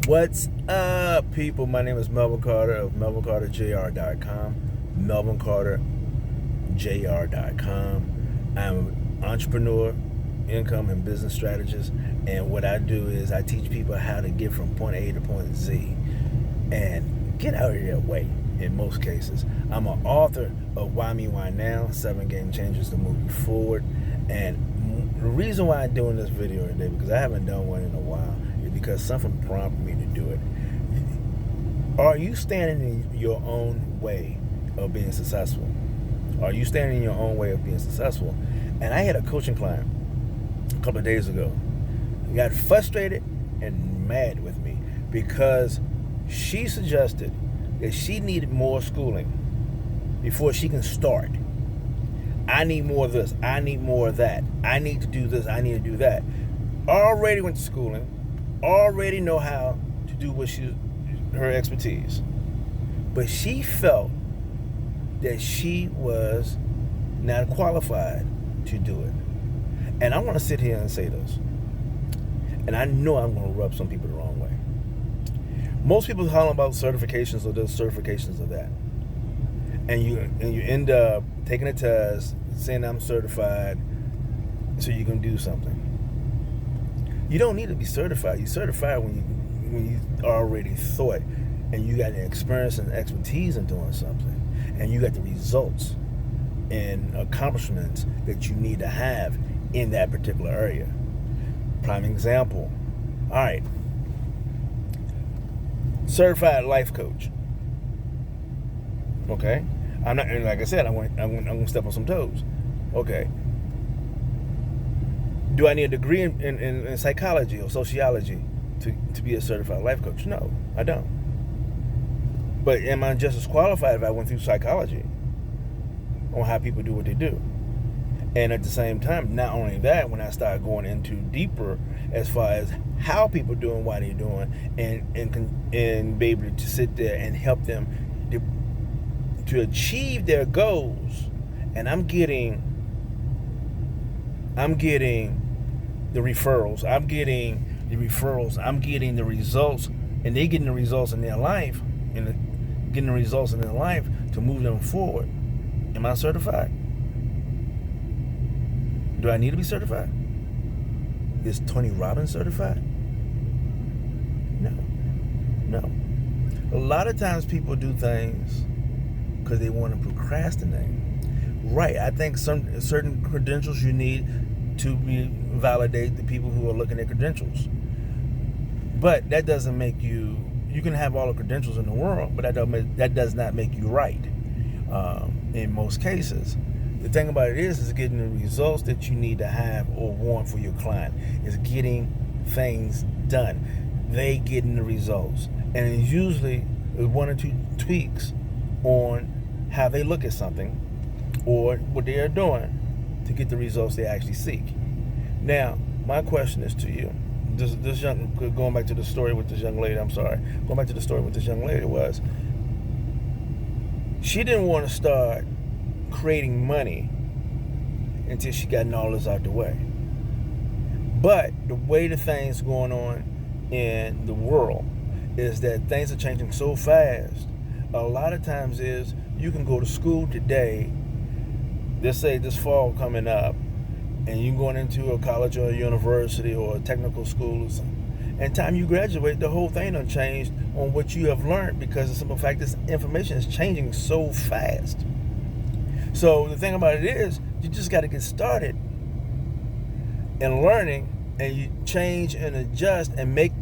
What's up, people? My name is Melvin Carter of MelvinCarterJR.com. MelvinCarterJR.com. I'm an entrepreneur, income, and business strategist. And what I do is I teach people how to get from point A to point Z and get out of their way in most cases. I'm an author of Why Me, Why Now? 7 Game Changers to Move You Forward. And the reason why I'm doing this video today, because I haven't done one in a while, is because something prompted me to do it. Are you standing in your own way of being successful? Are you standing in your own way of being successful? And I had a coaching client a couple of days ago. He got frustrated and mad with me because she suggested that she needed more schooling before she can start. I need more of this. I need more of that. I need to do this. I need to do that. Already went to schooling. Already know how to do her expertise. But she felt that she was not qualified to do it. And I want to sit here and say this. And I know I'm going to rub some people the wrong way. Most people talking about certifications or this, certifications of that. And you end up taking a test, saying I'm certified, so you can do something. You don't need to be certified. You're certified when you already thought, and you got the experience and expertise in doing something, and you got the results and accomplishments that you need to have in that particular area. Prime example. All right. Certified life coach. Okay. I'm not, and like I said, I'm going to step on some toes. Okay. Do I need a degree in psychology or sociology to be a certified life coach? No, I don't. But am I just as qualified if I went through psychology on how people do what they do? And at the same time, not only that, when I start going into deeper as far as how people do and why they're doing, and be able to sit there and help them to achieve their goals, and I'm getting the referrals, I'm getting the results, and they're getting the results in their life, to move them forward. Am I certified? Do I need to be certified? Is Tony Robbins certified? No. A lot of times people do things because they want to procrastinate. Right, I think certain credentials you need to validate the people who are looking at credentials. But that doesn't make you can have all the credentials in the world, but that does not make you right in most cases. The thing about it is getting the results that you need to have or want for your client. Is getting things done. They getting the results. And it's usually 1 or 2 tweaks on how they look at something or what they are doing to get the results they actually seek. Now, my question is to you. Going back to the story with this young lady, was she didn't want to start creating money until she gotten all this out the way. But the way the things going on in the world is that things are changing so fast. A lot of times is you can go to school today, let's say this fall coming up, and you're going into a college or a university or a technical school, and time you graduate, the whole thing done changed on what you have learned, because the simple fact this information is changing so fast. So the thing about it is, you just got to get started in learning, and you change and adjust and make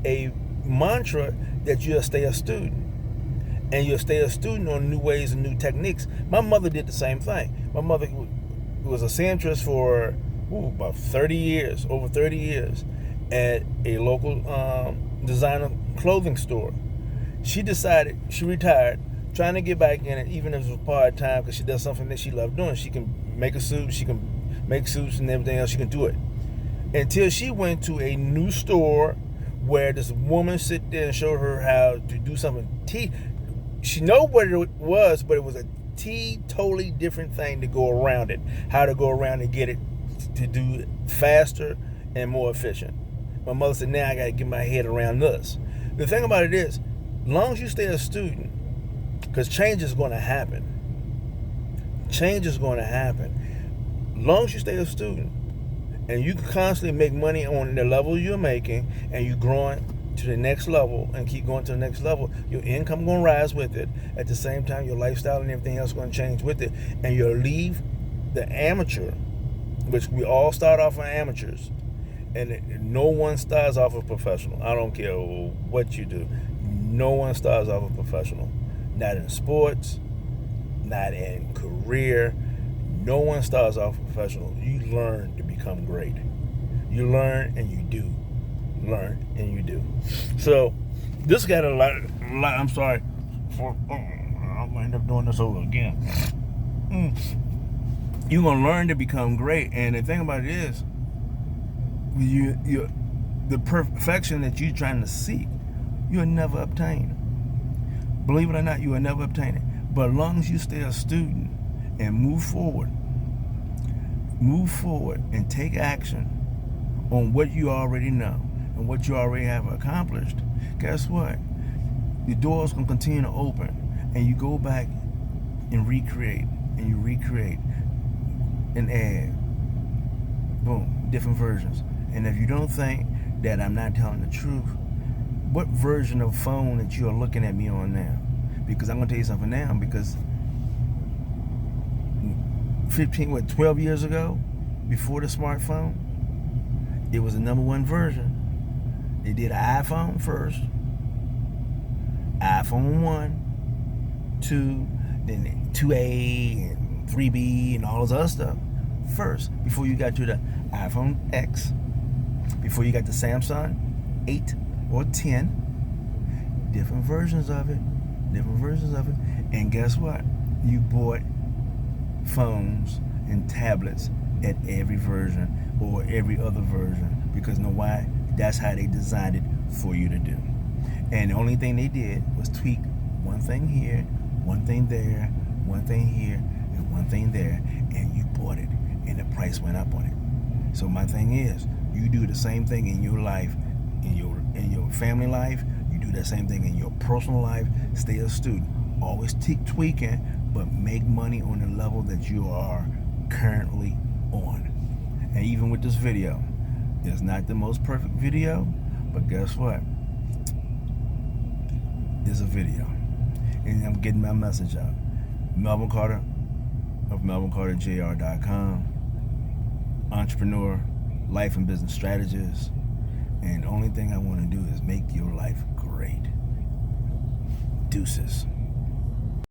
a mantra that you'll stay a student. And you'll stay a student on new ways and new techniques. My mother did the same thing. My mother was a seamstress for about over 30 years at a local designer clothing store. She retired, trying to get back in it, even if it was part-time, because she does something that she loved doing. She can make a suit, she can make suits and everything else, she can do it. Until she went to a new store where this woman sit there and showed her how to do something. She know what it was, but it was a totally different thing to go around it. How to go around and get it to do it faster and more efficient. My mother said, now I got to get my head around this. The thing about it is, long as you stay a student, because change is going to happen. Change is going to happen. Long as you stay a student, and you can constantly make money on the level you're making, and you're growing to the next level and keep going to the next level, your income going to rise with it. At the same time, your lifestyle and everything else going to change with it, and you'll leave the amateur, which we all start off as amateurs, and no one starts off a professional. I don't care what you do. No one starts off a professional. Not in sports, not in career. No one starts off a professional. You learn to become great. You learn and you do. Learn and you do. So this got a lot. I'm sorry. I'm gonna end up doing this over again. You're gonna learn to become great, and the thing about it is, you the perfection that you're trying to seek, you'll never obtain. Believe it or not, you will never obtain it. But as long as you stay a student and move forward and take action on what you already know and what you already have accomplished, guess what? The doors can continue to open, and you go back and recreate, and you recreate and add. Boom, different versions. And if you don't think that I'm not telling the truth, what version of phone that you are looking at me on now? Because I'm going to tell you something now, because 12 years ago, before the smartphone, it was the number one version. They did an iPhone first, iPhone 1, 2, then 2A and 3B and all this other stuff first, before you got to the iPhone X, before you got the Samsung 8 or 10, different versions of it. And guess what? You bought phones and tablets at every version or every other version, because you know why? That's how they designed it for you to do. And the only thing they did was tweak one thing here, one thing there, one thing here, and one thing there, and you bought it, and the price went up on it. So my thing is, you do the same thing in your life, in your family life. You do the same thing in your personal life. Stay a student. Always keep tweaking, but make money on the level that you are currently on. And even with this video, it's not the most perfect video, but guess what? It's a video, and I'm getting my message out. Melvin Carter of MelvinCarterJR.com, entrepreneur, life and business strategist, and the only thing I want to do is make your life great. Deuces.